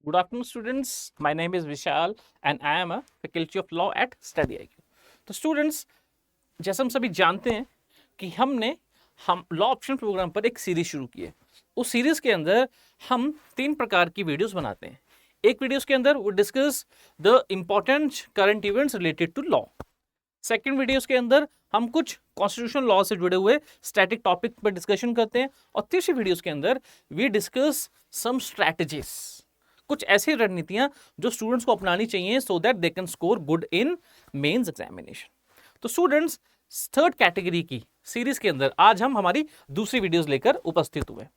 Good afternoon, students. My name is Vishal and I am a faculty of law at Study IQ. तो students, जैसे हम सभी जानते हैं कि हम लॉ ऑप्शन प्रोग्राम पर एक सीरीज शुरू की है। उस सीरीज के अंदर हम 3 प्रकार की वीडियोस बनाते हैं। एक वीडियोस के अंदर वो discuss the important current events related to law. Second videos के अंदर हम कुछ कॉन्स्टिट्यूशनल लॉ से जुड़े हुए स्टैटिक टॉपिक पर डिस्कशन करते हैं। और तीसरी वीडियोस के अंदर वी डिस्कस सम स्ट्रैटेजीज, कुछ ऐसी रणनीतियां जो स्टूडेंट्स को अपनानी चाहिए so that they can score good in mains examination. तो स्टूडेंट्स, थर्ड कैटेगरी की सीरीज के अंदर आज हम हमारी दूसरी वीडियोस लेकर उपस्थित हुए।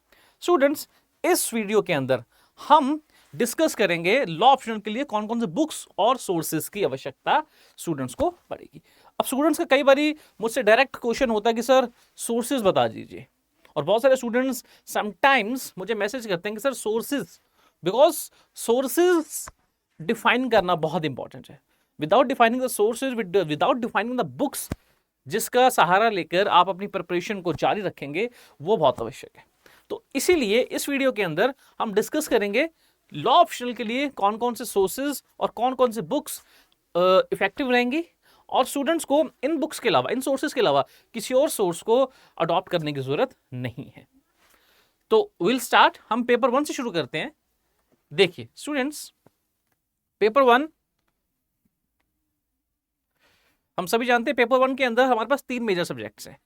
स्टूडेंट्स, इस वीडियो के अंदर हम डिस्कस करेंगे लॉ ऑप्शनल के लिए कौन कौन से बुक्स और सोर्सेज की आवश्यकता स्टूडेंट्स को पड़ेगी। अब स्टूडेंट्स का कई बारी मुझसे डायरेक्ट क्वेश्चन होता है कि सर सोर्सेज बता दीजिए, और बहुत सारे स्टूडेंट्स समटाइम्स मुझे मैसेज करते हैं कि sir sources, because sources define करना बहुत इंपॉर्टेंट है। Without defining the sources, without defining the books जिसका सहारा लेकर आप अपनी प्रिपरेशन को जारी रखेंगे, वो बहुत आवश्यक है। तो इसीलिए इस वीडियो के अंदर हम डिस्कस करेंगे लॉ ऑप्शनल के लिए कौन कौन से सोर्सेज और कौन कौन से बुक्स इफेक्टिव रहेंगी, और स्टूडेंट्स को इन बुक्स के अलावा, इन सोर्सेज के अलावा किसी और सोर्स को अडॉप्ट करने की जरूरत नहीं है। तो विल स्टार्ट, हम पेपर 1 से शुरू करते हैं। देखिए स्टूडेंट्स, पेपर 1 हम सभी जानते हैं, पेपर 1 के अंदर हमारे पास 3 मेजर सब्जेक्ट्स हैं,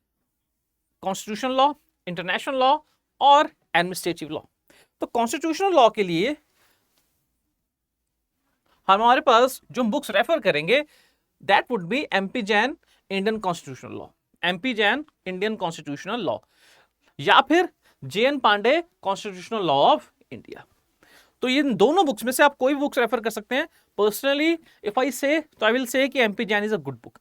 कॉन्स्टिट्यूशनल लॉ, इंटरनेशनल लॉ और एडमिनिस्ट्रेटिव लॉ। तो कॉन्स्टिट्यूशनल लॉ के लिए हमारे पास जो बुक्स रेफर करेंगे that would be MP Jain Indian constitutional law, MP Jain Indian constitutional law, या फिर JN Pandey constitutional law of India. तो इन दोनों बुक्स में से आप कोई बुक्स रेफर कर सकते हैं। पर्सनली इफ आई से, तो आई विल से कि MP Jain is a good book.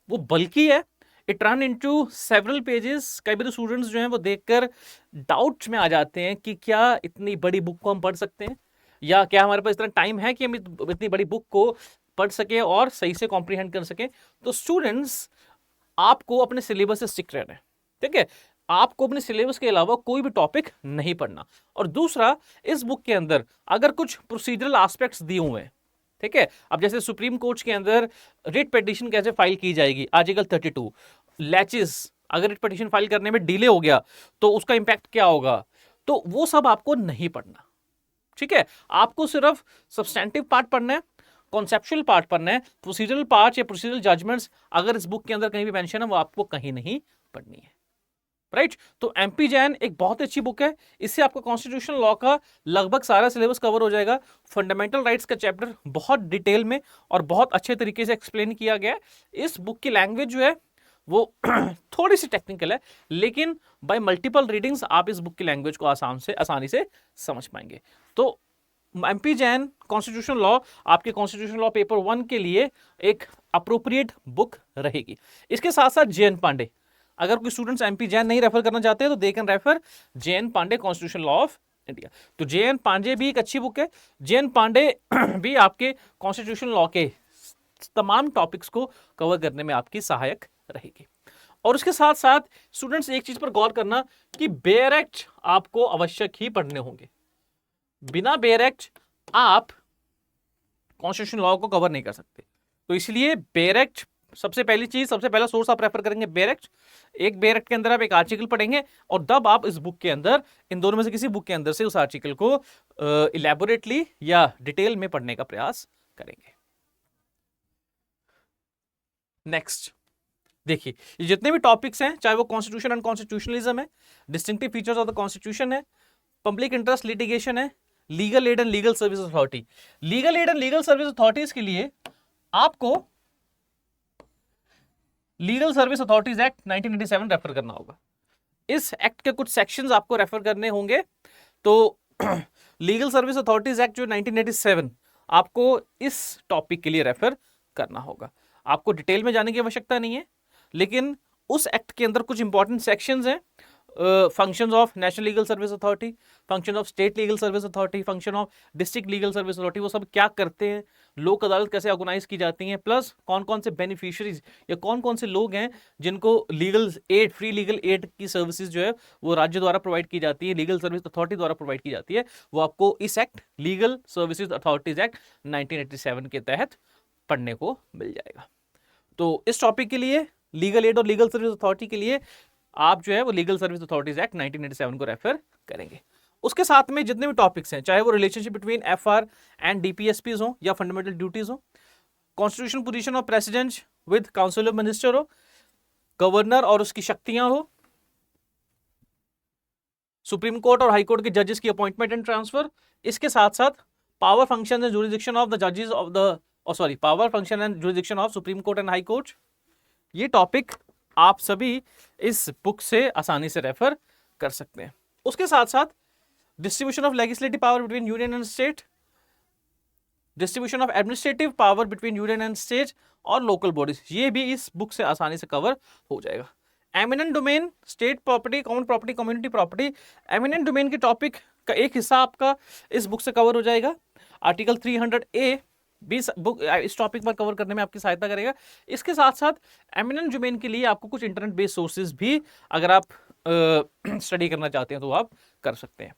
वो बल्कि है, it run into several pages. कई बार स्टूडेंट्स जो हैं वो देखकर डाउट में आ जाते हैं कि क्या इतनी बड़ी बुक को हम पढ़ सकते हैं, या क्या हमारे पास इतना टाइम है कि हम इतनी बड़ी बुक को पढ़ सके और सही से कॉम्प्रीहेंड कर सके। तो स्टूडेंट्स, आपको अपने सिलेबस से स्टिक रहना है, ठीक है। आपको अपने सिलेबस के अलावा कोई भी टॉपिक नहीं पढ़ना। और दूसरा, इस बुक के अंदर अगर कुछ प्रोसीजरल एस्पेक्ट्स दिए हुए हैं, ठीक है, अब जैसे सुप्रीम कोर्ट के अंदर रिट पिटीशन कैसे फाइल की जाएगी, आर्टिकल 32, लैचेस, अगर रिट पिटीशन फाइल करने में डिले हो गया तो उसका इंपैक्ट क्या होगा, तो वो सब आपको नहीं पढ़ना, ठीक है। आपको सिर्फ सब्सटेंटिव पार्ट पढ़ना है, कॉन्सेप्चुअल पार्ट पढ़ना है। प्रोसीजरल पार्ट या प्रोसीजरल जजमेंट्स अगर इस बुक के अंदर कहीं भी मेंशन है, वो आपको कहीं नहीं पढ़नी है, राइट। तो एमपी जैन एक बहुत अच्छी बुक है। इससे आपका कॉन्स्टिट्यूशनल लॉ का लगभग सारा सिलेबस कवर हो जाएगा। फंडामेंटल राइट्स का चैप्टर बहुत डिटेल में और बहुत अच्छे तरीके से एक्सप्लेन किया गया है। इस बुक की लैंग्वेज जो है वो थोड़ी सी टेक्निकल है, लेकिन बाय मल्टीपल रीडिंग्स आप इस बुक की लैंग्वेज को आसानी से समझ पाएंगे। तो एमपी जैन कॉन्स्टिट्यूशनल लॉ आपके कॉन्स्टिट्यूशनल लॉ पेपर 1 के लिए एक अप्रोप्रिएट बुक रहेगी। इसके साथ साथ जेएन पांडे, अगर कोई स्टूडेंट्स एमपी जैन नहीं रेफर करना चाहते तो they can refer JN Pandey constitutional law of India. तो जेएन पांडे भी एक अच्छी बुक है। जेएन पांडे भी आपके कॉन्स्टिट्यूशनल लॉ के तमाम टॉपिक्स को कवर करने में आपकी सहायक रहेगी। और उसके साथ साथ स्टूडेंट्स, एक चीज पर गौर करना कि बेयर एक्ट आपको आवश्यक ही पढ़ने होंगे। बिना बेयर एक्ट आप कॉन्स्टिट्यूशनल लॉ को कवर नहीं कर सकते। तो इसलिए बेयर एक्ट सबसे पहली चीज, सबसे पहला सोर्स आप रेफर करेंगे बेयर एक्ट। एक बेयर एक्ट के अंदर आप एक आर्टिकल पढ़ेंगे और तब आप इस बुक के अंदर, इन दोनों में से किसी बुक के अंदर से उस आर्टिकल को इलैबोरेटली या डिटेल में पढ़ने का प्रयास करेंगे। नेक्स्ट देखिए, ये जितने भी टॉपिक्स हैं, चाहे वो कॉन्स्टिट्यूशन एंड कॉन्स्टिट्यूशनलिज्म है, distinctive features of the constitution है, पब्लिक इंटरेस्ट लिटिगेशन है, legal aid and legal service authority. Legal aid and legal service authorities के लिए आपको legal service authorities act 1987 refer करना होगा। इस एक्ट के कुछ सेक्शंस आपको रेफर करने होंगे। तो लीगल सर्विस अथॉरिटीज एक्ट जो 1987, आपको इस टॉपिक के लिए रेफर करना होगा। आपको डिटेल में जाने की आवश्यकता नहीं है, लेकिन उस एक्ट के अंदर कुछ इंपॉर्टेंट सेक्शंस हैं functions of national legal service authority, function of state legal service authority, function of district legal service authority, वो सब क्या करते हैं, लोक अदालत कैसे ऑर्गेनाइज की जाती हैं, प्लस कौन कौन से बेनिफिशियरीज या कौन कौन से लोग हैं जिनको legal aid, free legal aid की सर्विसेज जो है वो राज्य द्वारा प्रोवाइड की जाती है, लीगल सर्विस अथॉरिटी द्वारा प्रोवाइड की जाती है, वो आपको इस act legal services authorities act 1987 के तहत पढ़ने को मिल जाएगा। तो इस टॉपिक के लिए लीगल एड और लीगल सर्विस अथॉरिटी के लिए आप जो है वो लीगल सर्विस अथॉरिटीज एक्ट 1987 को रेफर करेंगे। उसके साथ में जितने भी टॉपिक्स हैं, चाहे वो relationship between FR and DPSPs हो या फंडामेंटल ड्यूटीज हो, constitution position of president with council of minister हो, गवर्नर और उसकी शक्तियां हो, सुप्रीम कोर्ट और हाई कोर्ट के जजेस की अपॉइंटमेंट एंड ट्रांसफर, इसके साथ साथ power function and jurisdiction of the जजेस of the power function and jurisdiction of supreme court and high court, ये टॉपिक आप सभी इस बुक से आसानी से रेफर कर सकते हैं। उसके साथ साथ distribution of legislative power between union and state, distribution of administrative power between union and state और लोकल बॉडीज, ये भी इस बुक से आसानी से कवर हो जाएगा। Eminent domain, state property, common property, community property, eminent domain के टॉपिक का एक हिस्सा आपका इस बुक से कवर हो जाएगा। आर्टिकल 300A भी बुक इस टॉपिक पर कवर करने में आपकी सहायता करेगा। इसके साथ साथ एमिनेंट डोमेन के लिए आपको कुछ इंटरनेट बेस्ड सोर्सेज भी अगर आप स्टडी करना चाहते हैं तो आप कर सकते हैं।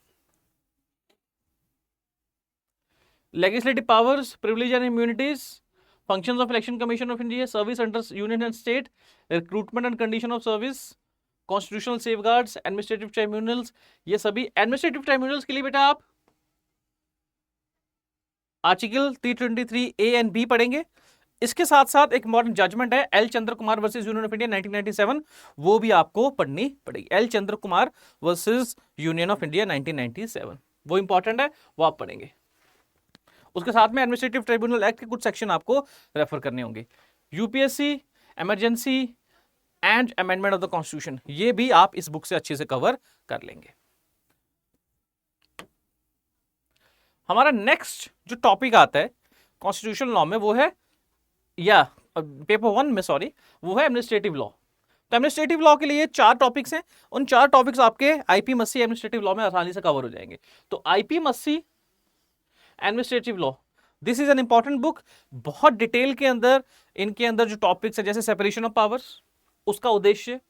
Legislative powers, privilege and immunities, functions of election commission of India, service under union and state, recruitment and condition of service, constitutional safeguards, administrative tribunals, ये सभी administrative tribunals के लिए बेटा आप आर्टिकल 323A एंड B पढ़ेंगे। इसके साथ साथ एक इम्पॉर्टेंट जजमेंट है L Chandra Kumar versus union of India 1997, वो भी आपको पढ़नी पड़ेगी। L Chandra Kumar versus union of India 1997, वो इंपॉर्टेंट है, वो आप पढ़ेंगे। उसके साथ में एडमिनिस्ट्रेटिव ट्रिब्यूनल एक्ट के कुछ सेक्शन आपको रेफर करने होंगे। UPSC, emergency and amendment of the constitution, ये भी आप इस बुक से अच्छे से कवर कर लेंगे। हमारा नेक्स्ट जो टॉपिक आता है कॉन्स्टिट्यूशन लॉ में वो है, या पेपर 1 में सॉरी, वो है एडमिनिस्ट्रेटिव लॉ। तो एडमिनिस्ट्रेटिव लॉ के लिए 4 टॉपिक्स हैं, उन 4 टॉपिक्स आपके आईपी मस्सी एडमिनिस्ट्रेटिव लॉ में आसानी से कवर हो जाएंगे। तो IP Massey administrative law, this is an important book. बहुत डिटेल के अंदर इनके अंदर जो टॉपिक्स है, जैसे सेपरेशन ऑफ पावर्स, उसका उद्देश्य,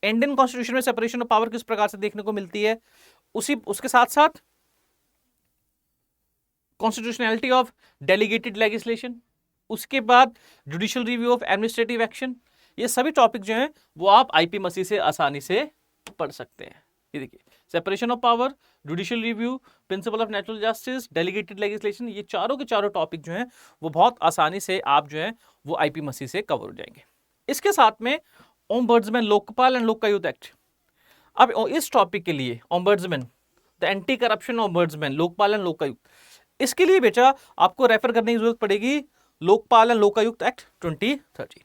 इंडियन कॉन्स्टिट्यूशन में सेपरेशन ऑफ पावर किस प्रकार से देखने को मिलती है, उसके साथ साथ कॉन्स्टिट्यूशनैलिटी ऑफ डेलीगेटेड लेजिस्लेशन, उसके बाद judicial review of administrative action, ये सभी टॉपिक जो हैं वो आप आईपी मसी से आसानी से पढ़ सकते हैं। ये देखिए, separation of power, judicial review, principle of natural justice, delegated legislation, ये चारों के चारों टॉपिक जो हैं वो बहुत आसानी से आप जो है वो आईपी मसी से कवर हो जाएंगे। इसके साथ में ombudsman, Lokpal and Lokayukta act. अब इस टॉपिक के लिए ombudsman, the anti corruption ombudsman, Lokpal and Lokayukta, इसके लिए बेटा आपको रेफर करने की जरूरत पड़ेगी Lokpal and Lokayukta act 2013,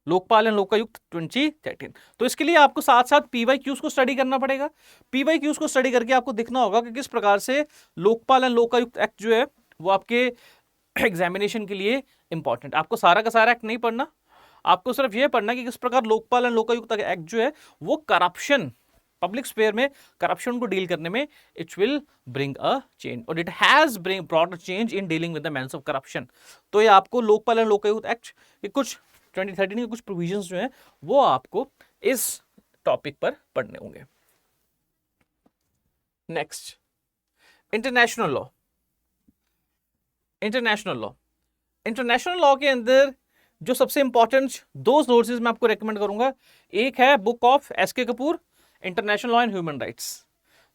Lokpal and Lokayukta 2013। तो इसके लिए आपको साथ साथ पीवाईक्यूज को स्टडी करना पड़ेगा। पीवाईक्यूज को स्टडी करके आपको दिखना होगा कि किस प्रकार से लोकपाल एंड लोकायुक्त एक्ट जो है वो आपके एग्जामिनेशन के लिए इंपॉर्टेंट। आपको सारा का सारा एक्ट नहीं पढ़ना, आपको सिर्फ ये पढ़ना कि किस प्रकार लोकपाल एंड लोकायुक्त एक्ट जो है वो करप्शन, पब्लिक स्फेयर में करप्शन को डील करने में it will bring a change, और it has brought a change in dealing with the menace of corruption. तो ये आपको लोकपाल एंड लोकायुक्त एक्ट के कुछ 2013 के कुछ प्रोविजंस जो हैं वो आपको इस टॉपिक पर पढ़ने होंगे। Next, international law. International law, international law के अंदर जो सबसे इंपॉर्टेंट 2 सोर्सेज मैं आपको रेकमेंड करूंगा, एक है book of SK Kapoor, international law and human rights.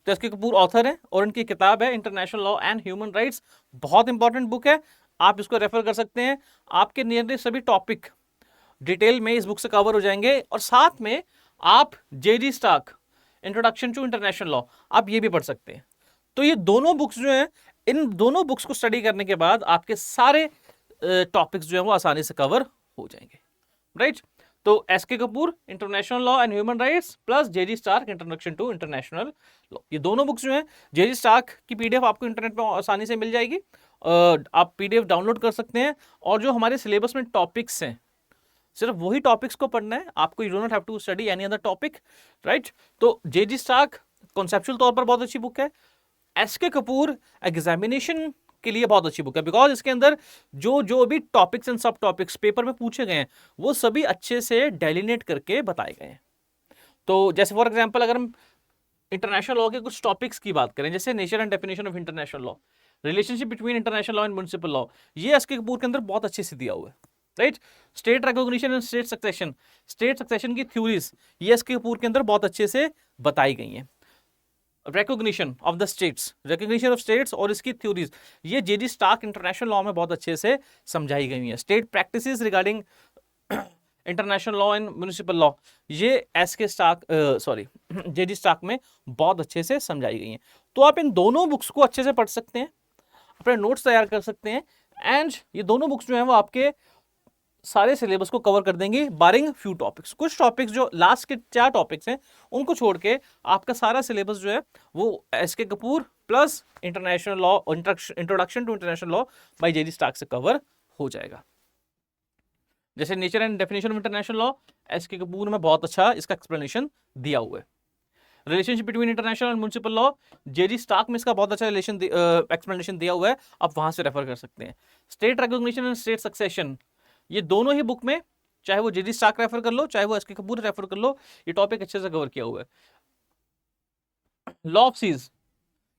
तो एसके कपूर ऑथर है और इनकी किताब है international law and human rights, बहुत इंपॉर्टेंट बुक है, आप इसको रेफर कर सकते हैं। आपके नियंत्रित सभी टॉपिक डिटेल में इस बुक से कवर हो जाएंगे, और साथ में आप JG Starke introduction to international law आप ये भी पढ़ सकते हैं। तो ये दोनों बुक्स जो हैं, इन दोनों बुक्स को स्टडी करने के बाद आपके सारे टॉपिक्स जो हैं वो आसानी से कवर हो जाएंगे, राइट। तो SK Kapoor international law and human rights plus JG Starke introduction to international law, ये दोनों बुक्स जो हैं, जेजी स्टार्क की पीडीएफ आपको इंटरनेट पर आसानी से मिल जाएगी, आप पीडीएफ डाउनलोड कर सकते हैं, और जो हमारे सिलेबस में टॉपिक्स हैं सिर्फ वही टॉपिक्स को पढ़ना है आपको, you don't have to study any other topic, right. तो जे.जी. स्टार्क कॉन्सेप्चुअल तौर पर बहुत अच्छी बुक है। एस.के. कपूर एग्जामिनेशन के लिए बहुत अच्छी बुक है, बिकॉज इसके अंदर जो जो भी टॉपिक्स एंड सब टॉपिक्स पेपर में पूछे गए हैं वो सभी अच्छे से डेलिनेट करके बताए गए हैं। तो जैसे फॉर एग्जांपल अगर हम इंटरनेशनल लॉ के कुछ टॉपिक्स की बात करें, जैसे nature and definition of international law, relationship between international law and municipal law, ये एस.के. कपूर के अंदर बहुत अच्छे से दिया हुआ है, right. State recognition and state succession की थ्योरीज ये एस.के. कपूर के अंदर बहुत अच्छे से बताई गई हैं। Recognition of the states, recognition of states और इसकी थ्योरीज ये जे.जी. स्टार्क इंटरनेशनल लॉ में बहुत अच्छे से समझाई गई हैं। State practices regarding international law and municipal law ये एस.के. स्टार्क जे.जी. स्टार्क में बहुत अच्छे से समझाई गई हैं। तो आप इन दोनों बुक्स को अच्छे से पढ़ सकते हैं, अपने नोट्स तैयार कर सकते हैं, एंड ये दोनों बुक्स जो हैं वो आपके सारे सिलेबस को कवर कर देंगे बारिंग फ्यू टॉपिक्स। कुछ टॉपिक्स जो लास्ट के 4 टॉपिक्स हैं उनको छोड़ के आपका सारा सिलेबस जो है वो S K. Kapoor plus international law, introduction to international law by J G. Starke से कवर हो जाएगा। जैसे nature and definition of international law S K. Kapoor में बहुत अच्छा इसका एक्सप्लेनेशन दिया हुआ है। Relationship between international and municipal law J G. Starke में इसका बहुत अच्छा एक्सप्लेनेशन दिया हुआ है, आप वहां से रेफर कर सकते हैं। State recognition and state succession ये दोनों ही बुक में, चाहे वो जे.जी. स्टार्क रेफर कर लो चाहे वो एस.के. कपूर रेफर कर लो, ये टॉपिक अच्छे से कवर किया हुआ है। लॉ ऑफ सीज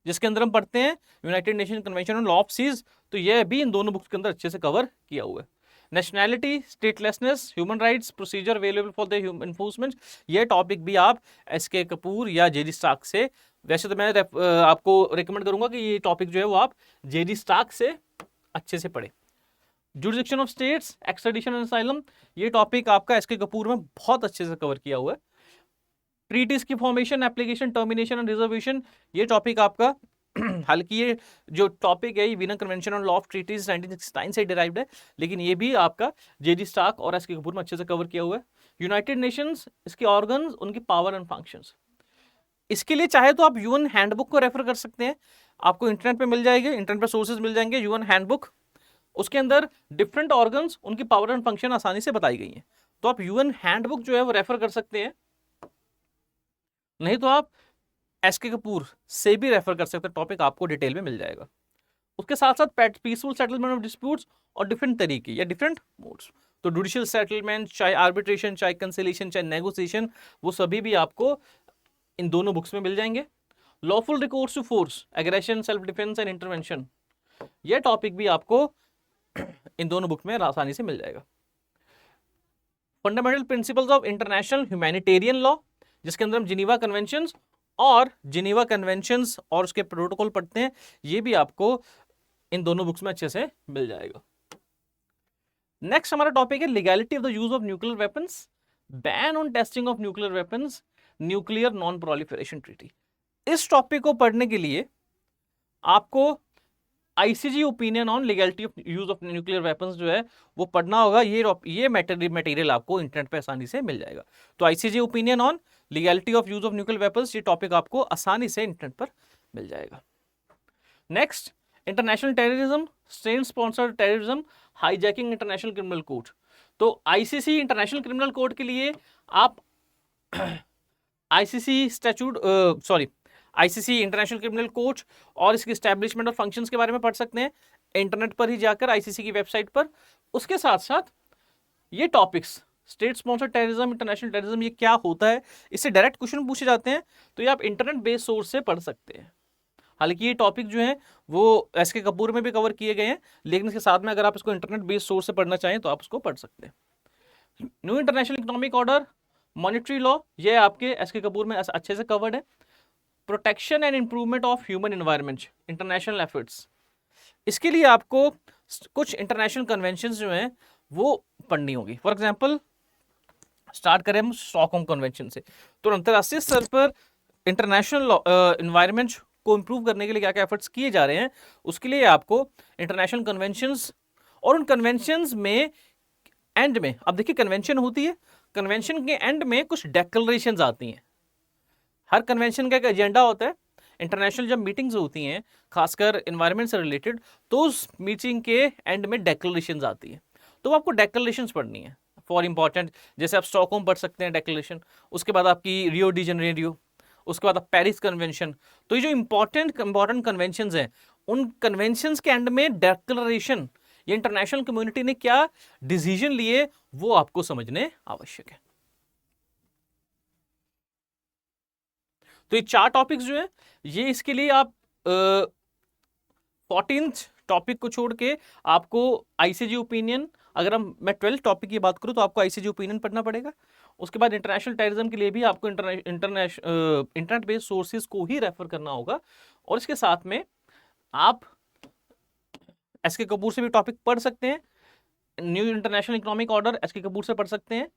जिसके अंदर हम पढ़ते हैं United Nation convention on law of seas, तो यह भी इन दोनों बुक्स के अंदर अच्छे से कवर किया हुआ है। Nationality, statelessness, human rights, procedure available for the enforcement, ये टॉपिक भी आप एस.के. कपूर या जे.जी. स्टार्क से, वैसे तो मैं आपको रिकमेंड करूंगा कि ये टॉपिक जो है वो आप जे.जी. स्टार्क से अच्छे से पढ़े। Jurisdiction of states, extradition and asylum, ये टॉपिक आपका एस.के. कपूर में बहुत अच्छे से कवर किया हुआ है। ट्रीटीज की formation, application, termination and reservation, ये टॉपिक आपका हालांकि ये जो टॉपिक है ये Vienna convention on law of treaties 1969 से डिराइव्ड है, लेकिन ये भी आपका जे.जी. स्टार्क और एस.के. कपूर में अच्छे से कवर किया हुआ है। यूनाइटेड नेशंस, इसके ऑर्गन्स, उनकी पावर एंड फंक्शंस, इसके लिए चाहे तो आप यूएन हैंडबुक को रेफर कर सकते हैं, आपको इंटरनेट पे मिल जाएगी, इंटरनेट पे सोर्सेज मिल जाएंगे यूएन हैंडबुक, उसके अंदर डिफरेंट ऑर्गन्स, उनकी पावर एंड फंक्शन आसानी से बताई गई है, तो आप यूएन हैंडबुक जो है वो रेफर कर सकते हैं। नहीं तो आप एस.के. कपूर से भी रेफर कर सकते हैं, टॉपिक आपको डिटेल में मिल जाएगा। उसके साथ साथ पीसफुल सेटलमेंट ऑफ डिस्प्यूट्स और डिफरेंट तरीके या डिफरेंट मोड्स, तो जुडिशियल सेटलमेंट, चाहे आर्बिट्रेशन, चाहे कंसिलिएशन, चाहे नेगोशिएशन, वो सभी भी आपको इन दोनों बुक्स में मिल जाएंगे। Lawful recourse to force, aggression, self defence and intervention, यह टॉपिक भी आपको इन दोनों बुक में आसानी से मिल जाएगा। Fundamental principles of international humanitarian law, जिसके अंदर हम जिनीवा कन्वेंशंस और उसके प्रोटोकॉल पढ़ते हैं, ये भी आपको इन दोनों बुक्स में अच्छे से मिल जाएगा। नेक्स्ट हमारा टॉपिक है legality of the use of nuclear weapons, ban on testing of nuclear weapons, nuclear non proliferation treaty. इस टॉपिक को पढ़ने के लिए आपको ICG opinion on legality of use of nuclear weapons जो है वो पढ़ना होगा। ये मटेरियल आपको इंटरनेट पे आसानी से मिल जाएगा। तो ICG opinion on legality of use of nuclear weapons, ये टॉपिक आपको आसानी से इंटरनेट पर मिल जाएगा। Next, international terrorism, state sponsored terrorism, hijacking international criminal court. तो आईसीसी इंटरनेशनल क्रिमिनल कोर्ट के लिए आप आईसीसी इंटरनेशनल क्रिमिनल कोर्ट और इसकी एस्टैब्लिशमेंट और फंक्शंस के बारे में पढ़ सकते हैं इंटरनेट पर ही जाकर आईसीसी की वेबसाइट पर। उसके साथ साथ ये topics, state sponsored terrorism, international terrorism, ये क्या होता है, इससे डायरेक्ट क्वेश्चन पूछे जाते हैं, तो ये आप इंटरनेट बेस्ड सोर्स से पढ़ सकते हैं। हालांकि ये टॉपिक जो है वो एस.के. कपूर में भी कवर किए गए हैं, लेकिन इसके साथ में अगर आप इसको इंटरनेट बेस्ड सोर्स से पढ़ना चाहें तो आप उसको पढ़ सकते हैं। New international economic order, monetary law, ये आपके एस.के. कपूर में अच्छे से कवर्ड है। Protection and improvement of human environment, international efforts, इसके लिए आपको कुछ इंटरनेशनल कन्वेंशंस जो हैं वो पढ़नी होगी। फॉर एग्जांपल स्टार्ट करें हम स्टॉकहोम कन्वेंशन से, तो अंतर्राष्ट्रीय स्तर पर इंटरनेशनल एनवायरनमेंट को इंप्रूव करने के लिए क्या क्या एफर्ट्स किए जा रहे हैं, उसके लिए आपको इंटरनेशनल कन्वेंशंस और उन कन्वेंशंस में एंड में, अब देखिए कन्वेंशन होती है, कन्वेंशन के एंड में कुछ डेक्लरेशंस आती हैं। हर कन्वेंशन का एक एजेंडा होता है। इंटरनेशनल जब मीटिंग्स होती हैं खासकर एनवायरनमेंट से रिलेटेड, तो उस मीटिंग के एंड में डेक्लरेशंस आती है, तो आपको डेक्लरेशंस पढ़नी है। फॉर इंपॉर्टेंट, जैसे आप स्टॉकहोम पढ़ सकते हैं डेक्लेरेशन, उसके बाद आपकी रियो डी जेनेरियो, उसके बाद आप पेरिस कन्वेंशन। तो ये जो इंपॉर्टेंट कन्वेंशन हैं, उन कन्वेंशन के एंड में डेक्लेरेशन, ये इंटरनेशनल कम्युनिटी ने क्या डिसीजन लिए, वो आपको समझने आवश्यक है। तो ये 4 टॉपिक्स जो है, ये इसके लिए आप 14th टॉपिक को छोड़ के आपको आईसीजे ओपिनियन, अगर मैं 12 टॉपिक की बात करूं तो आपको आईसीजे ओपिनियन पढ़ना पड़ेगा। उसके बाद इंटरनेशनल टेररिज्म के लिए भी आपको इंटरनेट बेस्ड सोर्सेज को ही रेफर करना होगा। और इसके साथ में आप एसके कपूर से भी टॉपिक पढ़ सकते हैं, new international economic order SK Kapoor से पढ़ सकते हैं।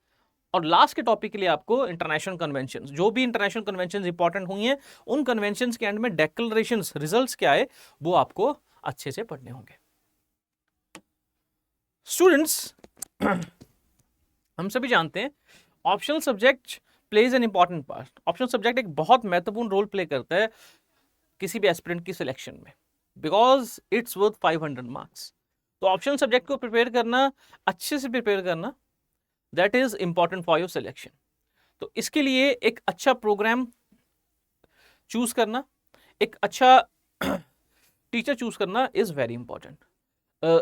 और लास्ट के टॉपिक के लिए आपको इंटरनेशनल कन्वेंशन, जो भी इंटरनेशनल कन्वेंशन इंपॉर्टेंट हुई हैं, उन कन्वेंशन के एंड में डेक्लेरेशन रिजल्ट्स क्या है वो आपको अच्छे से पढ़ने होंगे। स्टूडेंट्स, हम सभी जानते हैं optional subject plays an important part. Optional subject एक बहुत महत्वपूर्ण रोल प्ले करता है किसी भी एस्पिरेंट की सिलेक्शन में, बिकॉज इट्स वर्थ 500 मार्क्स। तो ऑप्शनल सब्जेक्ट को प्रिपेयर करना, अच्छे से प्रिपेयर करना, that is important for your selection. तो इसके लिए एक अच्छा प्रोग्राम चूज करना, एक अच्छा टीचर चूज करना is very important.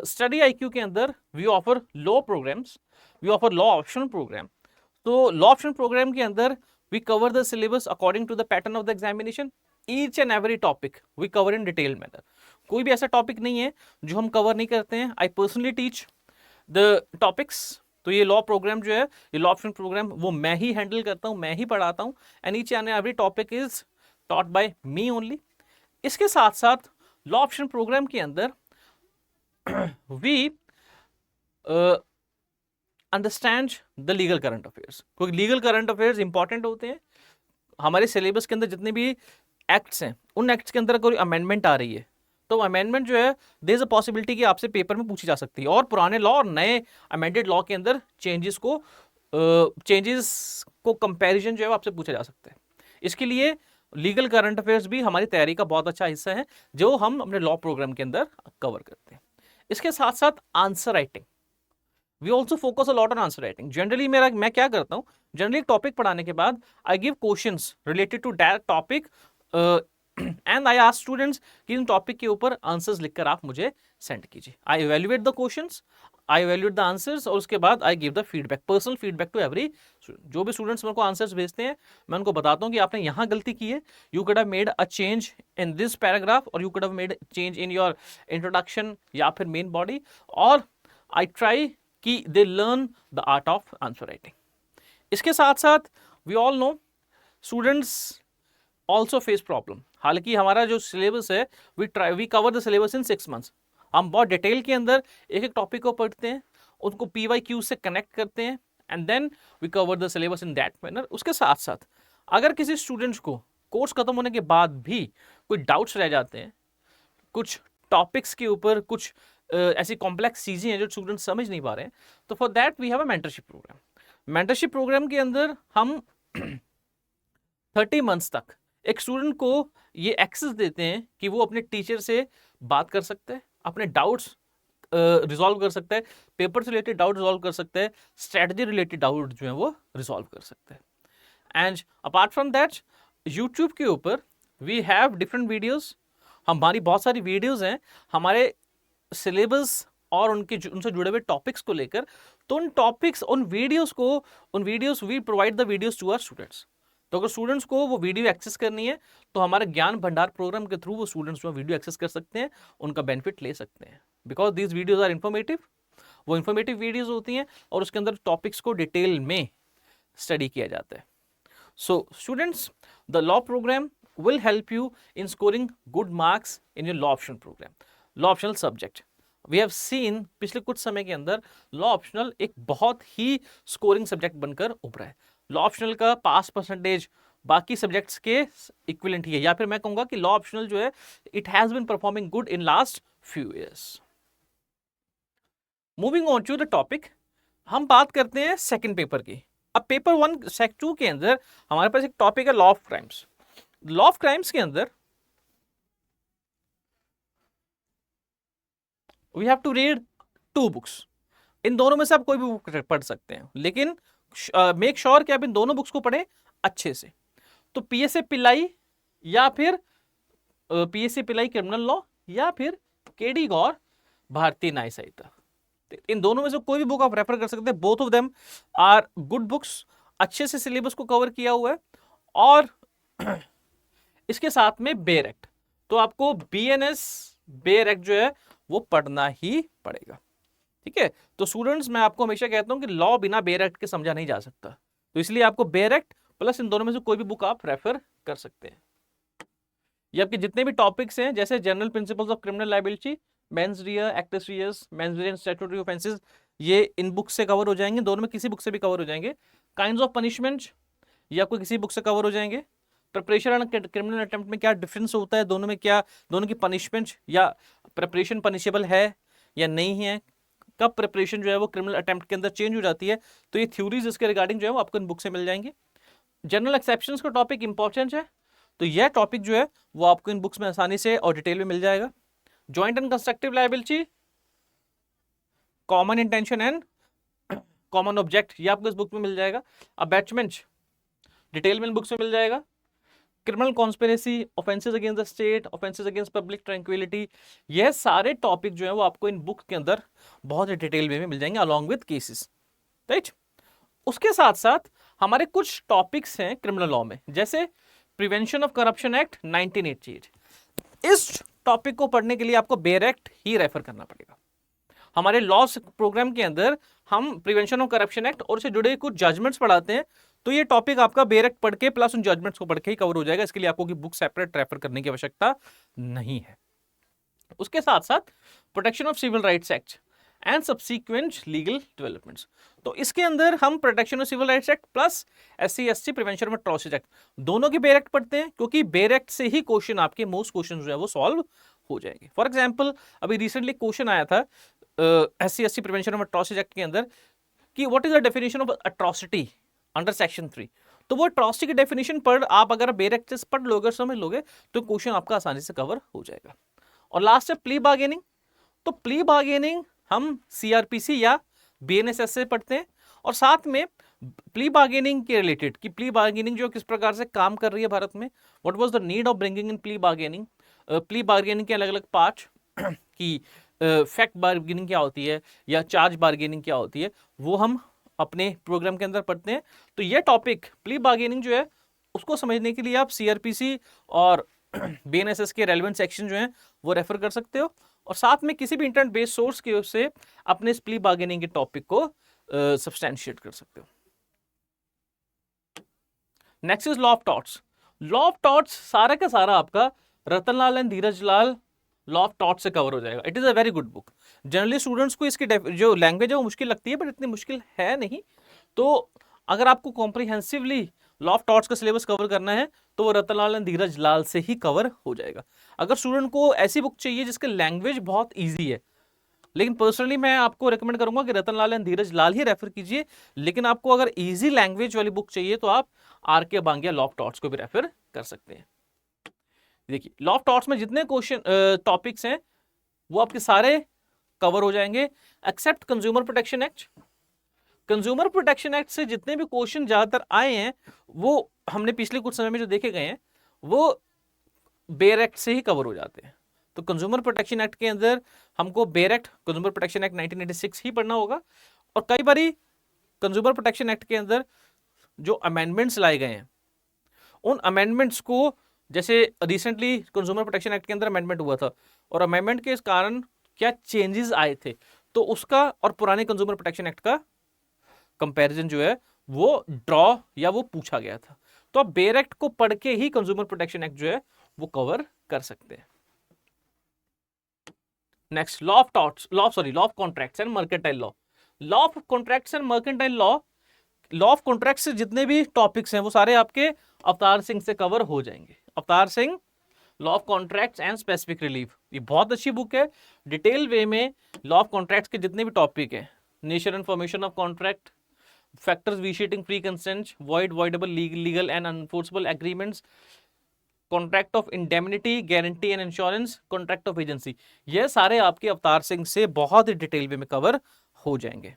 Study IQ के अंदर we offer law programs, we offer law optional program. तो लॉ ऑप्शनल प्रोग्राम के अंदर we cover the syllabus according to the pattern of the examination. Each and every topic we cover in detail manner. कोई भी ऐसा topic नहीं है जो हम कवर नहीं करते हैं। I personally teach the topics. तो ये लॉ प्रोग्राम जो है, ये लॉ ऑप्शन प्रोग्राम, वो मैं ही हैंडल करता हूँ, मैं ही पढ़ाता हूँ। And each and every topic is taught by me only. इसके साथ साथ लॉ ऑप्शन प्रोग्राम के अंदर we understand the legal current affairs, क्योंकि लीगल करंट अफेयर्स इंपॉर्टेंट होते हैं। हमारे सिलेबस के अंदर जितने भी एक्ट्स हैं, उन एक्ट्स के अंदर कोई अमेंडमेंट आ रही है तो अमेंडमेंट जो है देयर इज अ पॉसिबिलिटी कि आपसे पेपर में पूछी जा सकती है। और पुराने लॉ और नए अमेंडेड लॉ के अंदर चेंजेस को कंपैरिजन जो है आपसे पूछा जा सकता है। इसके लिए लीगल करंट अफेयर्स भी हमारी तैयारी का बहुत अच्छा हिस्सा है, जो हम अपने लॉ प्रोग्राम के अंदर कवर करते हैं। इसके साथ साथ answer writing, we also focus a lot on answer writing. Generally मैं क्या करता हूँ, जनरली एक टॉपिक पढ़ाने के बाद I give questions related to that topic and I ask students कि इन टॉपिक के ऊपर आंसर्स लिखकर आप मुझे सेंड कीजिए। I evaluate the questions, I evaluate the answers, और उसके बाद I give the feedback, personal feedback to every. जो भी स्टूडेंट्स मेरे को आंसर्स भेजते हैं, मैं उनको बताता हूँ कि आपने यहाँ गलती की है, you could have made a change in this paragraph, और you could have made change in your introduction या फिर मेन बॉडी, और आई ट्राई कि they learn the art of answer writing. इसके साथ साथ we all know students also face problem. हालांकि हमारा जो सिलेबस है, we cover the syllabus in 6 months. हम बहुत डिटेल के अंदर एक एक टॉपिक को पढ़ते हैं, उनको PYQ से कनेक्ट करते हैं, and then we cover the syllabus in that manner. उसके साथ साथ अगर किसी स्टूडेंट्स को कोर्स खत्म होने के बाद भी कोई डाउट्स रह जाते हैं, कुछ टॉपिक्स के ऊपर कुछ ऐसी कॉम्प्लेक्स चीजें हैं जो स्टूडेंट समझ नहीं पा रहे हैं, तो for that we have a mentorship program. Mentorship program के अंदर हम 30 मंथ्स तक एक स्टूडेंट को ये एक्सेस देते हैं कि वो अपने टीचर से बात कर सकता है, अपने डाउट्स रिजॉल्व कर सकता है, पेपर से रिलेटेड डाउट रिजॉल्व कर सकता है, स्ट्रेटजी रिलेटेड डाउट जो है वो रिजॉल्व कर सकता है। And apart from that, YouTube के ऊपर वी हैव डिफरेंट वीडियोस। हमारी बहुत सारी वीडियोस हैं हमारे सिलेबस और उनसे जुड़े हुए टॉपिक्स को लेकर। तो उन टॉपिक्स, उन videos we provide the videos to our students. तो अगर स्टूडेंट्स को वो वीडियो एक्सेस करनी है तो हमारे ज्ञान भंडार प्रोग्राम के थ्रू वो स्टूडेंट्स वो वीडियो एक्सेस कर सकते हैं, उनका बेनिफिट ले सकते हैं, because these videos are informative. वो इंफॉर्मेटिव वीडियोज होती हैं और उसके अंदर टॉपिक्स को डिटेल में स्टडी किया जाता है। So students, the law program will help you in scoring good marks in your law optional program, law optional subject. We have seen पिछले कुछ समय के अंदर लॉ ऑप्शनल एक बहुत ही स्कोरिंग सब्जेक्ट बनकर उभरा है। लॉ ऑप्शनल का पास परसेंटेज बाकी सब्जेक्ट्स के इक्विवेलेंट ही है, या फिर मैं कहूंगा कि लॉ ऑप्शनल जो है it has been performing good in last few years. Moving on to the topic, हम बात करते हैं सेकंड पेपर की। अब पेपर 1 सेक 2 के अंदर हमारे पास एक टॉपिक है law of crimes. Law of crimes के अंदर we have to read 2 books. इन दोनों में से आप कोई भी बुक पढ़ सकते हैं, लेकिन मेक श्योर कि आप इन दोनों बुक्स को पढ़ें अच्छे से। तो पीएसए पिल्लाई या फिर पीएसए पिल्लाई क्रिमिनल लॉ या फिर केडी गौर भारतीय न्याय संहिता, इन दोनों में से कोई भी बुक आप रेफर कर सकते हैं। Both of them are good books, अच्छे से सिलेबस को कवर किया हुआ है। और इसके साथ में बेयर एक्ट, तो आपको बीएनएस बेयर एक्ट जो है वो पढ़ना ही पड़ेगा, ठीक है। तो स्टूडेंट्स, मैं आपको हमेशा कहता हूं कि लॉ बिना बेयर एक्ट के समझा नहीं जा सकता, तो इसलिए आपको बेयर एक्ट प्लस इन दोनों में से कोई भी बुक आप रेफर कर सकते हैं। ये आपके जितने भी टॉपिक्स हैं, जैसे general principles of criminal liability, mens rea, actus reus, mens rea and statutory offences, ये इन बुक से कवर हो जाएंगे, दोनों में किसी बुक से भी कवर हो जाएंगे। काइंड्स ऑफ पनिशमेंट ये आपको किसी बुक से कवर हो जाएंगे। प्रिपरेशन एंड क्रिमिनल अटेम्प्ट में क्या डिफरेंस होता है, दोनों में क्या, दोनों की पनिशमेंट या प्रिपरेशन पनिशेबल है या नहीं है, कब प्रिपरेशन जो है वो क्रिमिनल अटेम्प्ट के अंदर चेंज हो जाती है, तो ये थ्योरीज इसके रिगार्डिंग जो है वो आपको इन बुक से मिल जाएंगे। जनरल एक्सेप्शंस का टॉपिक इंपॉर्टेंट है, तो यह टॉपिक जो है वो आपको इन बुक्स में आसानी से और डिटेल में मिल जाएगा। Joint and constructive liability, common intention and common object, ये आपको इस बुक में मिल जाएगा। अबैचमेंट डिटेल में इन बुक्स में मिल जाएगा। Criminal conspiracy, offences against the state, offences against public tranquillity, यह सारे टॉपिक जो है वो आपको इन बुक के अंदर बहुत ही डिटेल में मिल जाएंगे अलॉन्ग विद केसेस, राइट। उसके साथ साथ हमारे कुछ टॉपिक्स हैं क्रिमिनल लॉ में, जैसे प्रिवेंशन ऑफ करप्शन एक्ट 1988। इस टॉपिक को पढ़ने के लिए आपको बेयर एक्ट ही रेफर करना पड़ेगा। हमारे लॉ प्रोग्राम के अंदर हम प्रिवेंशन ऑफ करप्शन एक्ट और उससे जुड़े कुछ जजमेंट्स पढ़ाते हैं, तो ये टॉपिक आपका बेयर एक्ट पढ़ के प्लस उन जजमेंट्स को पढ़ के ही कवर हो जाएगा। इसके लिए आपको बुक सेपरेट रेफर करने की आवश्यकता नहीं है। उसके साथ साथ protection of civil rights act and subsequent legal developments, तो इसके अंदर हम protection of civil rights act plus SC/ST prevention of atrocity act दोनों की बेयर एक्ट पढ़ते हैं, क्योंकि बेयर एक्ट से ही क्वेश्चन आपके मोस्ट क्वेश्चन जो है वो सॉल्व हो जाएंगे। फॉर एग्जाम्पल, अभी रिसेंटली क्वेश्चन आया था SC/ST prevention of atrocity act के अंदर कि what is the definition of atrocity under section 3। तो वो अट्रॉसिटी की डेफिनेशन पर आप अगर बेयर एक्ट से पढ़ लोगे, समझ लोगे, तो क्वेश्चन आपका आसानी से कवर हो जाएगा। और लास्ट है प्ली बार्गेनिंग, तो प्ली बार्गेनिंग हम CRPC या BNSS से पढ़ते हैं, और साथ में प्ली बार्गेनिंग के रिलेटेड कि प्ली बार्गेनिंग जो किस प्रकार से काम कर रही है भारत में, what was the need of bringing in plea bargaining, plea bargaining के अलग अलग पार्ट की फैक्ट बार्गेनिंग क्या होती है या चार्ज बार्गेनिंग क्या होती है, वो हम अपने प्रोग्राम के अंदर पढ़ते हैं। तो ये टॉपिक प्ली बार्गेनिंग जो है उसको समझने के लिए आप CRPC और BNSS के रेलेवेंट सेक्शन जो हैं वो रेफर कर सकते हो, और साथ में किसी भी इंटरनेट बेस्ड सोर्स की ओर से अपने इस प्ली बार्गेनिंग के टॉपिक को सब्सटैंशिएट कर सकते हो। Next is law of torts. Law of torts सारा का सारा आपका Ratanlal and Dheeraj Lal law of torts से कवर हो जाएगा। It is a very good book. Generally students को इसकी जो लैंग्वेज है वो मुश्किल लगती है, बट इतनी मुश्किल है नहीं। तो अगर आपको कॉम्प्रिहेंसिवली लॉ ऑफ टॉर्ट्स का सिलेबस कवर करना है तो वो रतनलाल एंड धीरज लाल से ही कवर हो जाएगा। अगर स्टूडेंट को ऐसी बुक चाहिए जिसकी लैंग्वेज बहुत ईजी है, लेकिन पर्सनली मैं आपको रेकमेंड करूंगा कि Ratanlal and Dheeraj Lal he refer कीजिए। लेकिन आपको अगर इजी लैंग्वेज वाली बुक चाहिए तो आप RK Bangia law of torts को भी रेफर कर सकते हैं। देखिए, लॉ ऑफ टॉर्ट्स में जितने क्वेश्चन टॉपिक्स हैं वो आपके सारे कवर हो जाएंगे except consumer protection act. Consumer protection act से जितने भी क्वेश्चन ज्यादातर आए हैं वो हमने पिछले कुछ समय में जो देखे गए हैं वो बेयर एक्ट से ही कवर हो जाते हैं। तो कंज्यूमर प्रोटेक्शन एक्ट के अंदर हमको bare act, consumer protection act 1986 ही पढ़ना होगा। और कई बारी कंज्यूमर प्रोटेक्शन एक्ट के अंदर जो अमेंडमेंट्स लाए गए हैं उन अमेंडमेंट्स को, जैसे रिसेंटली कंज्यूमर प्रोटेक्शन एक्ट के अंदर अमेंडमेंट हुआ था और अमेंडमेंट के कारण क्या चेंजेस आए थे, तो उसका और पुराने कंज्यूमर प्रोटेक्शन एक्ट का कंपैरिजन जो है वो ड्रॉ या वो पूछा गया था। तो आप बेयर एक्ट को पढ़ के ही कंज्यूमर प्रोटेक्शन एक्ट जो है वो कवर कर सकते हैं। Next, law of torts, law of contracts and mercantile law. Law of contracts and mercantile law, law of contracts से जितने भी टॉपिक्स हैं वो सारे आपके अवतार सिंह से कवर हो जाएंगे। Avtar Singh, law of contracts and specific relief, ये बहुत अच्छी बुक है। डिटेल वे में लॉ ऑफ कॉन्ट्रैक्ट्स के जितने भी टॉपिक हैं, nature and formation of contract, factors vitiating free consent, void voidable legal and unenforceable agreements, contract of indemnity, guarantee and insurance, contract of agency, ये सारे आपके अवतार सिंह से बहुत ही डिटेल वे में कवर हो जाएंगे।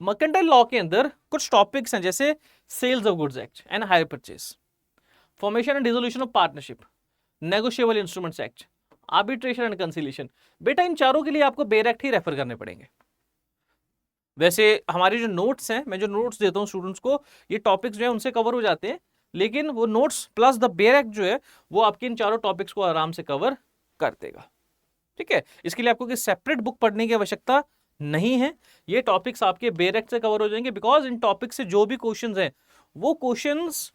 मर्केंटाइल लॉ के अंदर कुछ टॉपिक्स हैं जैसे sales of goods act and hire purchase, formation and dissolution of partnership, negotiable instruments act, arbitration and conciliation. बेटा इन चारों के लिए आपको बेयर एक्ट ही रेफर करने पड़ेंगे। वैसे हमारे जो नोट्स हैं, मैं जो नोट्स देता हूं स्टूडेंट्स को, ये टॉपिक्स जो है उनसे कवर हो जाते हैं, लेकिन वो notes plus the bare act जो है वो आपके इन चारों टॉपिक्स को आराम से कवर कर देगा। ठीक है, इसके लिए आपको सेपरेट बुक पढ़ने की आवश्यकता नहीं है, ये टॉपिक्स आपके बेयर एक्ट से कवर हो जाएंगे, बिकॉज इन टॉपिक से जो भी क्वेश्चंस हैं वो क्वेश्चंस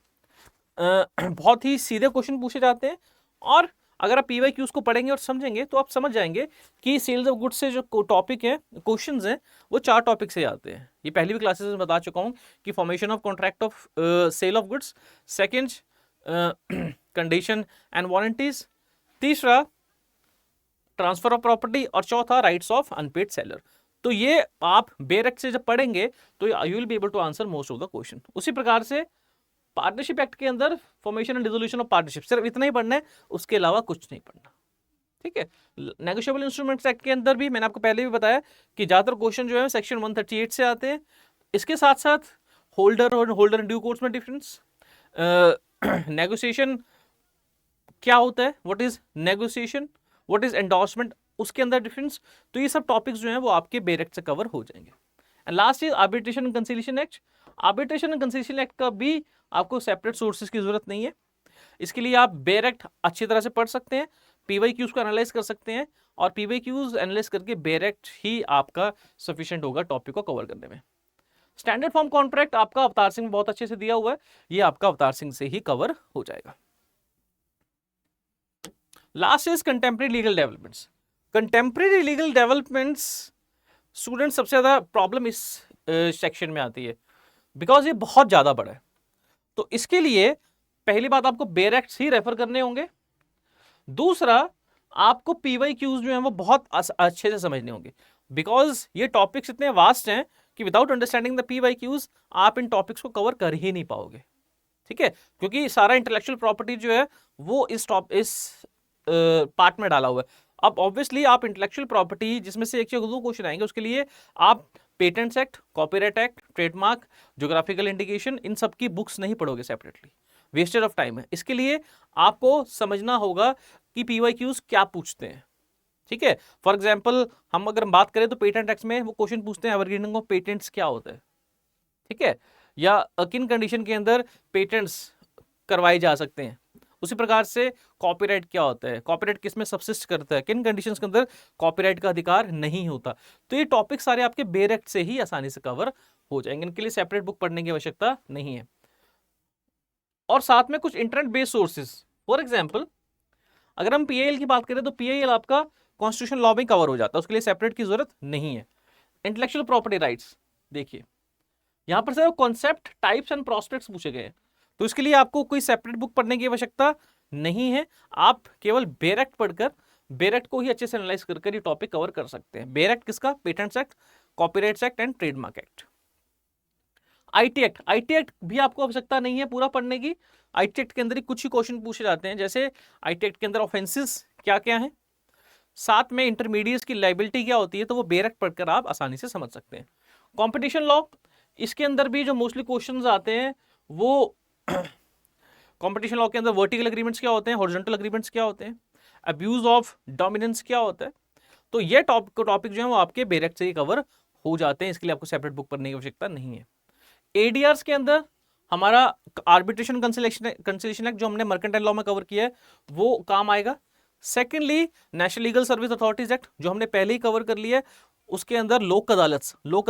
बहुत ही सीधे क्वेश्चन पूछे जाते हैं, और अगर आप पीवाईक्यूज को पढ़ेंगे और समझेंगे तो आप समझ जाएंगे कि सेल्स ऑफ गुड्स से जो टॉपिक है, क्वेश्चंस हैं, वो 4 टॉपिक से आते हैं। ये पहली भी क्लासेस में बता चुका हूं कि formation of contract of sale of goods, second condition and warranties, तीसरा ट्रांसफर ऑफ प्रॉपर्टी, और चौथा राइट्स ऑफ अनपेड सेलर। तो ये आप बेयर एक्ट से जब पढ़ेंगे तो you will be able to answer most of the question. उसी प्रकार से पार्टनरशिप एक्ट के अंदर formation and dissolution of partnership, सिर्फ इतना ही पढ़ना है, उसके अलावा कुछ नहीं पढ़ना। ठीक है, नेगोशिएबल इंस्ट्रूमेंट्स एक्ट के अंदर भी मैंने आपको पहले भी बताया कि ज्यादातर क्वेश्चन जो है सेक्शन 138 से आते हैं। इसके साथ साथ होल्डर और होल्डर ड्यू कोर्स में डिफरेंस, नेगोशिएशन क्या होता है, what is negotiation, what is endorsement, उसके अंदर डिफरेंस। तो ये सब टॉपिक्स जो हैं वो आपके बेयर एक्ट से कवर हो जाएंगे। And last is arbitration and conciliation act. Arbitration and conciliation act का भी आपको सेपरेट सोर्सेज की जरूरत नहीं है, इसके लिए आप बेयर एक्ट अच्छी तरह से पढ़ सकते हैं, पीवाईक्यूज को एनालाइज कर सकते हैं, और पीवाईक्यूज एनालाइज करके बेयर एक्ट ही आपका सफिशिएंट होगा टॉपिक को कवर करने में। स्टैंडर्ड फॉर्म कॉन्ट्रैक्ट आपका अवतार सिंह में बहुत अच्छे से दिया हुआ है, ये आपका अवतार सिंह से ही कवर हो जाएगा। Last is contemporary legal developments. Contemporary legal developments student सबसे ज्यादा प्रॉब्लम इस सेक्शन में आती है, बिकॉज ये बहुत ज्यादा बड़ा है। तो इसके लिए पहली बात आपको बेयर एक्ट ही रेफर करने होंगे, दूसरा आपको पीवाईक्यूज जो हैं वो बहुत अच्छे से समझने होंगे, बिकॉज ये टॉपिक्स इतने वास्ट हैं कि विदाउट अंडरस्टैंडिंग द पीवाईक्यूज आप इन टॉपिक्स को कवर कर ही नहीं पाओगे। ठीक है, क्योंकि सारा इंटेलेक्चुअल प्रॉपर्टी जो है वो इस पार्ट में डाला हुआ है। अब ऑब्वियसली आप इंटेलेक्चुअल प्रॉपर्टी जिसमें से एक या दो क्वेश्चन आएंगे, उसके लिए आप patents act, copyright act, trademark, geographical indication, इन सब की बुक्स नहीं पढ़ोगे सेपरेटली, वेस्टेज ऑफ टाइम है। इसके लिए आपको समझना होगा कि पीवाईक्यूज क्या पूछते हैं। ठीक है, फॉर एग्जांपल हम अगर बात करें तो पेटेंट एक्ट में वो क्वेश्चन पूछते हैं एवरग्रीनिंग ऑफ पेटेंट्स क्या होता है, ठीक है, या किन कंडीशन के अंदर पेटेंट्स करवाए जा सकते हैं। उसी प्रकार से कॉपीराइट क्या होता है, कॉपीराइट किस में सबसिस्ट करता है, किन कंडीशंस के अंदर कॉपीराइट का अधिकार नहीं होता। तो ये टॉपिक सारे आपके बेयर एक्ट से ही आसानी से कवर हो जाएंगे, इनके लिए सेपरेट बुक पढ़ने की आवश्यकता नहीं है। और साथ में कुछ internet based sources, for example अगर हम पीआईएल की बात करें तो पीआईएल आपका कॉन्स्टिट्यूशन लॉ में कवर हो जाता है, उसके लिए सेपरेट की जरूरत नहीं है। इंटेलेक्चुअल प्रॉपर्टी राइट्स, देखिए यहां पर सिर्फ कॉन्सेप्ट, टाइप्स एंड प्रोस्पेक्ट्स पूछे गए हैं, तो इसके लिए आपको कोई सेपरेट बुक पढ़ने की आवश्यकता नहीं है, आप केवल बेयर एक्ट पढ़कर बेयर एक्ट को ही अच्छे से एनालाइज कर ये टॉपिक कवर कर सकते हैं। बेयर एक्ट किसका, patents act, copyrights act and trademark act. IT act, IT act भी आपको आवश्यकता नहीं है पूरा पढ़ने की, आईटी एक्ट के अंदर ही कुछ ही क्वेश्चन पूछे जाते हैं, जैसे आईटी एक्ट के अंदर ऑफेंसेस क्या क्या है, साथ में इंटरमीडिएट्स की लाइबिलिटी क्या होती है, तो वो बेयर एक्ट पढ़कर आप आसानी से समझ सकते हैं। कॉम्पिटिशन लॉ, इसके अंदर भी जो मोस्टली क्वेश्चंस आते हैं वो कॉम्पिटिशन लॉ के अंदर वर्टिकल एग्रीमेंट्स क्या होते हैं, हॉरिजॉन्टल एग्रीमेंट्स क्या होते हैं, अब्यूज ऑफ डोमिनेंस क्या होता है, तो ये टॉपिक जो है वो आपके बेयर एक्ट से ही कवर हो जाते हैं, इसके लिए आपको सेपरेट बुक पढ़ने की आवश्यकता नहीं है। एडीआर्स के अंदर हमारा आर्बिट्रेशन कंसिलिएशन एक्ट जो हमने मर्केंटाइल लॉ में कवर किया है वो काम आएगा। Secondly national legal service authorities act जो हमने पहले ही कवर कर लिया है, उसके अंदर लोक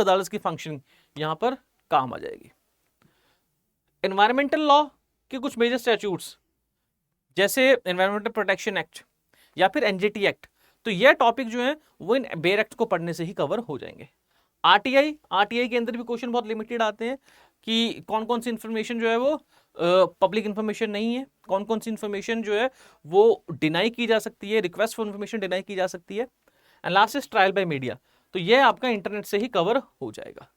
अदालत की फंक्शनिंग यहां पर काम आ जाएगी। एनवायरमेंटल लॉ के कुछ मेजर स्टैट्यूट्स जैसे एनवायरमेंटल प्रोटेक्शन एक्ट या फिर एनजीटी एक्ट, तो ये टॉपिक जो है वो इन बेयर एक्ट को पढ़ने से ही कवर हो जाएंगे। आरटीआई के अंदर भी क्वेश्चन बहुत लिमिटेड आते हैं कि कौन कौन सी इंफॉर्मेशन जो है वो पब्लिक इंफॉर्मेशन नहीं है, कौन कौन सी इंफॉर्मेशन जो है वो डिनाई की जा सकती है, रिक्वेस्ट फॉर इंफॉर्मेशन डिनाई की जा सकती है। And last is trial by media, तो ये आपका इंटरनेट से ही कवर हो जाएगा।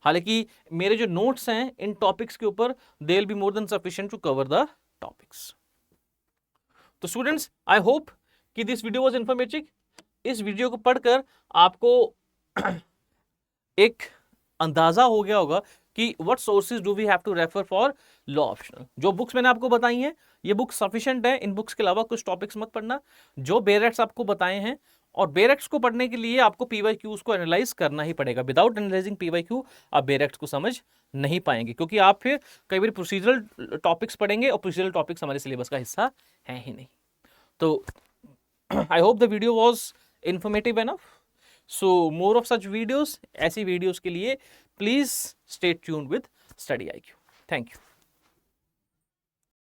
हालांकि मेरे जो नोट्स हैं इन टॉपिक्स के ऊपर they will be more than sufficient to cover the topics. तो स्टूडेंट्स आई होप कि दिस वीडियो वाज इंफॉर्मेटिव। इस वीडियो को पढ़कर आपको एक अंदाजा हो गया होगा कि what sources do we have to refer for law optional. जो बुक्स मैंने आपको बताई हैं ये बुक्स सफिशिएंट है, इन बुक्स के अलावा कुछ टॉपिक्स मत पढ़ना। जो बेरेट्स आपको बताए हैं, और बेरेट्स को पढ़ने के लिए आपको पीवाईक्यूज को एनालाइज करना ही पड़ेगा। विदाउट एनालाइजिंग पीवाईक्यू आप बेरेट्स को समझ नहीं पाएंगे, क्योंकि आप फिर कई बार प्रोसीजरल टॉपिक्स पढ़ेंगे और प्रोसीजरल टॉपिक्स हमारे सिलेबस का हिस्सा है ही नहीं। तो I hope the video was informative enough. So more of such videos, ऐसी videos के लिए please stay tuned with Study IQ. Thank you.